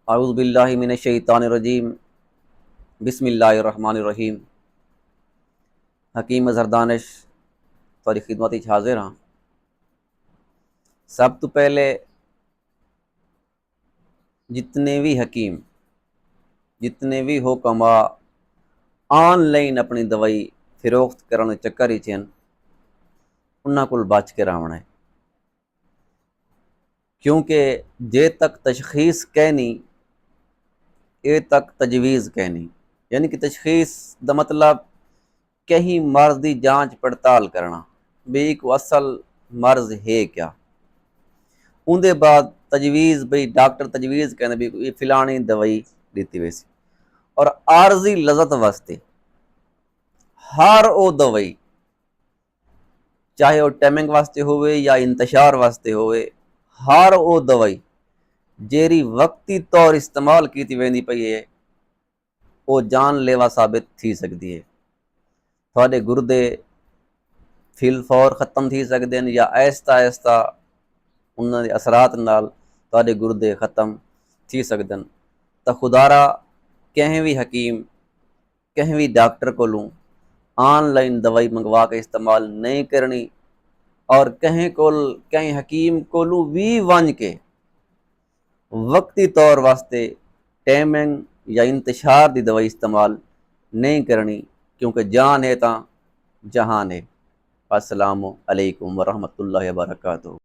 अऊज़ु बिल्लाहि मिनश शैतानिर रजीम। बिस्मिल्लाहिर रहमानिर रहीम। हकीम ज़रदानिश तुहाडी खिदमत विच हाज़िर हाँ। सब तो पहले जितने भी हकीम, जितने भी हुक्मा ऑनलाइन अपनी दवाई फिरोख्त करने चक्कर विच हन, उन्हां कोल बच के रहना है। क्योंकि जे तक तशखीस कहनी ए तक तजवीज़ कहनी, यानी कि तशखीस दा मतलब कहीं मर्ज़ की जांच पड़ताल करना भी एक असल मर्ज़ है क्या। उनके बाद तजवीज़ बई डॉक्टर तजवीज़ कहते भी ये फिलानी दवाई दी वैसी। और आर्जी लज़त वास्ते हर वो दवाई, चाहे वह टैमिंग वास्ते होवे या इंतशार वास्ते होवे, हर वो दवाई जेरी वक्ती तौर इस्तेमाल की वेंदी पई है वो जानलेवा साबित थी सकती है। थोड़े गुर्दे फिल फौर खत्म थी सकते हैं या आहिस्ता आहिस्ता उन्होंने असरात नाल तुहाडे गुर्दे खत्म थी सकते हैं। तो खुदारा कहीं भी हकीम, कहीं भी डॉक्टर कोलों ऑनलाइन दवाई मंगवा के इस्तेमाल नहीं करनी। और कहीं हकीम कोलों भी वंज के वक्ती तौर वास्ते टाइमिंग या इंतशार की दवाई इस्तेमाल नहीं करनी, क्योंकि जान है तो जहान है। अस्सलामु अलैकुम वरहमतुल्लाहि वबरकातुहू।